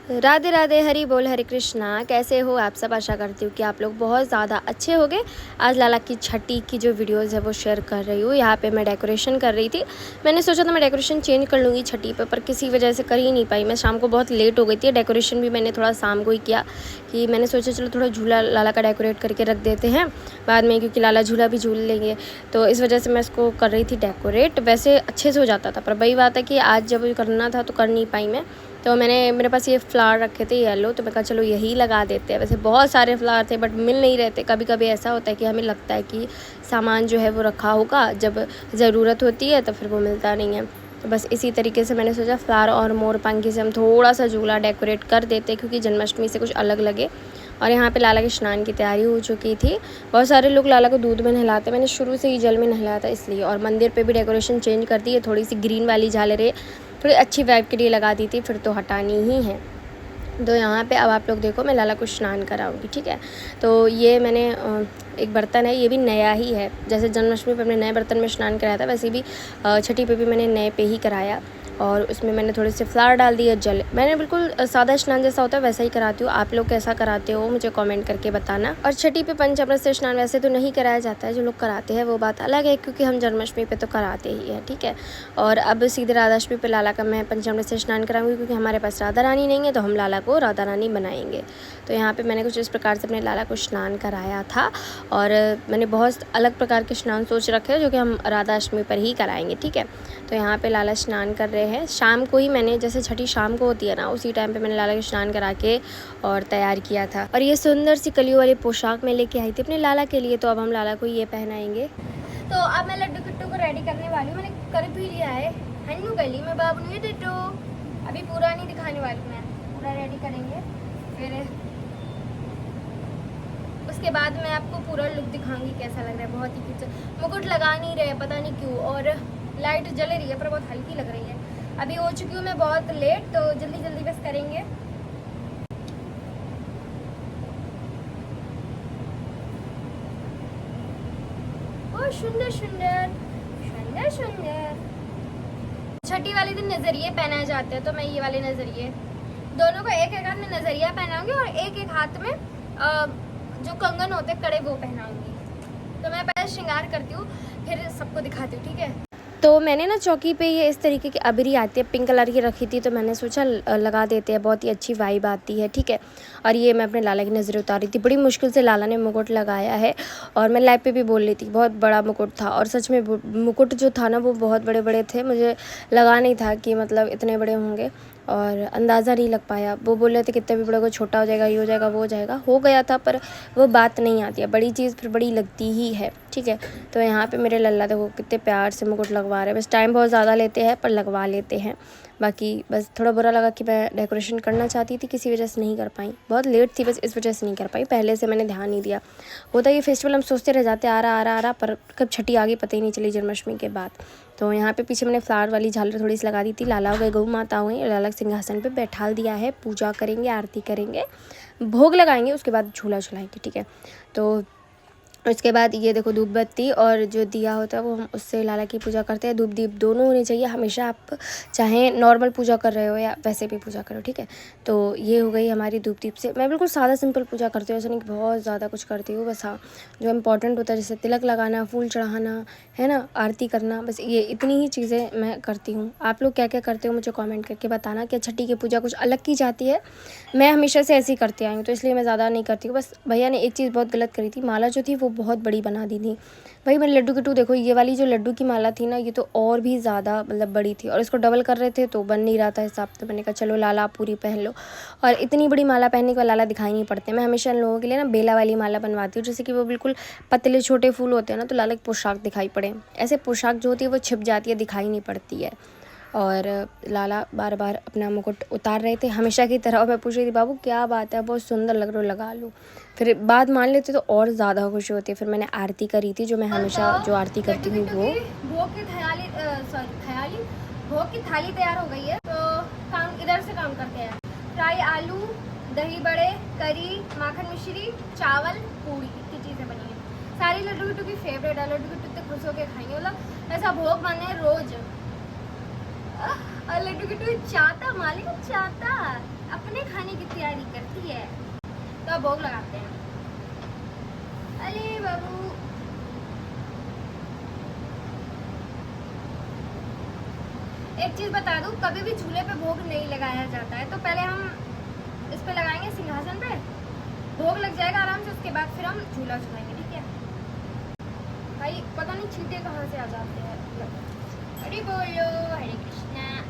राधे राधे, हरी बोल, हरे कृष्णा। कैसे हो आप सब? आशा करती हूँ कि आप लोग बहुत ज़्यादा अच्छे होंगे। आज लाला की छठी की जो वीडियोज़ है वो शेयर कर रही हूँ। यहाँ पे मैं डेकोरेशन कर रही थी। मैंने सोचा था मैं डेकोरेशन चेंज कर लूँगी छठी पर किसी वजह से कर ही नहीं पाई। मैं शाम को बहुत लेट हो गई थी। डेकोरेशन भी मैंने थोड़ा शाम को ही किया कि मैंने सोचा चलो थोड़ा झूला लाला का डेकोरेट करके रख देते हैं बाद में, क्योंकि लाला झूला भी झूल लेंगे। तो इस वजह से मैं इसको कर रही थी डेकोरेट। वैसे अच्छे से हो जाता था, पर वही बात है कि आज जब करना था तो कर नहीं पाई मैं। तो मेरे पास ये फ्लावर रखे थे येलो, तो मैं कहा चलो यही लगा देते हैं। वैसे बहुत सारे फ्लावर थे बट मिल नहीं रहे थे। कभी कभी ऐसा होता है कि हमें लगता है कि सामान जो है वो रखा होगा, जब ज़रूरत होती है तो फिर वो मिलता नहीं है। तो बस इसी तरीके से मैंने सोचा फ्लावर और मोर पंखी से हम थोड़ा सा झूला डेकोरेट कर देते, क्योंकि जन्माष्टमी से कुछ अलग लगे। और यहाँ पे लाला के स्नान की तैयारी हो चुकी थी। बहुत सारे लोग लाला को दूध में नहलाते, मैंने शुरू से ही जल में नहलाया था इसलिए। और मंदिर पे भी डेकोरेशन चेंज कर दी है, थोड़ी सी ग्रीन वाली झालरें थोड़ी अच्छी वाइब के लिए लगा दी थी, फिर तो हटानी ही है। तो यहाँ पे अब आप लोग देखो मैं लाला को स्नान कराऊंगी, ठीक है। तो ये मैंने एक बर्तन है, ये भी नया ही है। जैसे जन्माष्टमी पे हमने नए बर्तन में स्नान कराया था, वैसे भी छठी पे भी मैंने नए पे ही कराया। और उसमें मैंने थोड़े से फ्लावर डाल दिए, जल मैंने बिल्कुल सादा स्नान जैसा होता है वैसा ही कराती हूँ। आप लोग कैसा कराते हो मुझे कमेंट करके बताना। और छठी पे पंचामृत से स्नान वैसे तो नहीं कराया जाता है, जो लोग कराते हैं वो बात अलग है, क्योंकि हम जन्माष्टमी पे तो कराते ही हैं, ठीक है। और अब सीधे राधाष्टमी पे लाला का मैं पंचामृत से स्नान कराऊंगी, क्योंकि हमारे पास राधा रानी नहीं है, तो हम लाला को राधा रानी बनाएंगे। तो यहाँ पे मैंने कुछ इस प्रकार से अपने लाला को स्नान कराया था। और मैंने बहुत अलग प्रकार के स्नान सोच रखे हैं जो कि हम राधाष्टमी पर ही कराएंगे, ठीक है। तो यहाँ पे लाला स्नान कर रहे हैं। शाम को ही मैंने, जैसे छठी शाम को होती है ना, उसी टाइम पे मैंने लाला के स्नान करा के और तैयार किया था। और ये सुंदर सी कलियों वाली पोशाक मैं लेके आई थी अपने लाला के लिए, तो अब हम लाला को ये पहनाएंगे। तो अब मैं लड्डू किट्टू को रेडी करने वाली हूँ। मैंने कर भी लिया है, हन्नू गली में बाबू ने डिट्टू। अभी पूरा नहीं दिखाने वाली मैं, पूरा रेडी करेंगे, फिर उसके बाद मैं आपको पूरा लुक दिखाऊंगी कैसा लग रहा है। बहुत ही कुछ मुकुट लगा नहीं रहे, पता नहीं क्यों, और लाइट जल रही है पर बहुत हल्की लग रही है। अभी हो चुकी हूँ मैं बहुत लेट, तो जल्दी जल्दी बस करेंगे। ओ सुंदर सुंदर सुंदर सुंदर। छठी वाले दिन नजरिए पहनाए जाते हैं, तो मैं ये वाले नजरिए दोनों को एक एक हाथ में नजरिया पहनाऊंगी और एक एक हाथ में जो कंगन होते कड़े वो पहनाऊंगी। तो मैं पहले श्रृंगार करती हूँ, फिर सबको दिखाती हूँ, ठीक है। तो मैंने ना चौकी पे ये इस तरीके की अबरी आती है, पिंक कलर की रखी थी, तो मैंने सोचा लगा देते हैं, बहुत ही अच्छी वाइब आती है, ठीक है। और ये मैं अपने लाला की नज़रें उतारी थी, बड़ी मुश्किल से लाला ने मुकुट लगाया है। और मैं लाइव पे भी बोल रही थी बहुत बड़ा मुकुट था, और सच में मुकुट जो था ना वो बहुत बड़े बड़े थे। मुझे लगा नहीं था कि मतलब इतने बड़े होंगे, और अंदाज़ा नहीं लग पाया। वो बोल रहे थे कितने भी बड़े को छोटा हो जाएगा, ये हो जाएगा वो हो जाएगा, हो गया था, पर वो बात नहीं आती है। बड़ी चीज़ फिर बड़ी लगती ही है, ठीक है। तो यहाँ पे मेरे लल्ला देखो कितने प्यार से मुकुट लगवा रहे हैं। बस टाइम बहुत ज़्यादा लेते हैं पर लगवा लेते हैं। बाकी बस थोड़ा बुरा लगा कि मैं डेकोरेशन करना चाहती थी, किसी वजह से नहीं कर पाई, बहुत लेट थी, बस इस वजह से नहीं कर पाई। पहले से मैंने ध्यान नहीं दिया। होता ये फेस्टिवल हम सोचते रह जाते, आ रहा पर कब छठी आ गई पता ही नहीं चली जन्माष्टमी के बाद। तो यहाँ पे पीछे मैंने फ्लावर वाली झालर थोड़ी सी लगा दी थी। लाला हो गए, गौ माता हो गई, लाला सिंहासन पे बैठा दिया है। पूजा करेंगे, आरती करेंगे, भोग लगाएंगे, उसके बाद झूला झुलाएंगे, ठीक है। तो उसके बाद ये देखो धूप बत्ती और जो दिया होता है वो हम उससे लाला की पूजा करते हैं। धूप दीप दोनों होने चाहिए हमेशा, आप चाहे नॉर्मल पूजा कर रहे हो या वैसे भी पूजा करो, ठीक है। तो ये हो गई हमारी धूप दीप से। मैं बिल्कुल सादा सिंपल पूजा करती हूँ, ऐसा नहीं कि बहुत ज़्यादा कुछ करती हूँ। बस हाँ, जो इम्पोर्टेंट होता है जैसे तिलक लगाना, फूल चढ़ाना, है ना, आरती करना, बस ये इतनी ही चीज़ें मैं करती हूँ। आप लोग क्या क्या करते हो मुझे कमेंट करके बताना। क्या छठी की पूजा कुछ अलग की जाती है? मैं हमेशा से ऐसे ही करती आई हूँ, तो इसलिए मैं ज़्यादा नहीं करती हूँ। बस भैया ने एक चीज़ बहुत गलत करी थी, माला जो थी वो बहुत बड़ी बना दी थी। भाई मैंने लड्डू किट्टू देखो, ये वाली जो लड्डू की माला थी ना, ये तो और भी ज़्यादा मतलब बड़ी थी, और इसको डबल कर रहे थे तो बन नहीं रहा था हिसाब। तो मैंने कहा चलो लाला पूरी पहन लो। और इतनी बड़ी माला पहनने के बाद लाला दिखाई नहीं पड़ते। मैं हमेशा इन लोगों के लिए ना बेला वाली माला बनवाती हूँ, जैसे कि वो बिल्कुल पतले छोटे फूल होते हैं ना, तो लाला की पोशाक दिखाई पड़े। ऐसे पोशाक जो होती है वो छिप जाती है, दिखाई नहीं पड़ती है। और लाला बार बार अपना मुकुट उतार रहे थे हमेशा की तरह। और मैं पूछ रही थी बाबू क्या बात है, बहुत सुंदर लग रहा हो, लगा लो। फिर बात मान लेते तो और ज़्यादा खुशी होती है। फिर मैंने आरती करी थी, जो मैं हमेशा जो आरती करती हूँ वो। भोग की थाली तैयार हो गई है, तो काम इधर से काम करते हैं। फ्राई आलू, दही बड़े, करी, माखन मिश्री, चावल, पूड़ी, इतनी चीज़ें बनी है। सारी लड्डू किट्टू की फेवरेट है, लड्डू किट्टू इतने खुश होकर खाएंगे, मतलब ऐसा भोग बने रोज। और लड्डू किट्टू चाहता, मालिक चाहता अपने खाने तो भोग लगाते हैं। अरे बाबू, एक चीज बता दूं, कभी भी झूले पे भोग नहीं लगाया जाता है। तो पहले हम इस पे लगाएंगे सिंहासन पे, भोग लग जाएगा आराम से, उसके बाद फिर हम झूला झूलेंगे, ठीक है भाई। पता नहीं छींटे कहाँ से आ जाते हैं। हरि बोलो, हरे कृष्णा।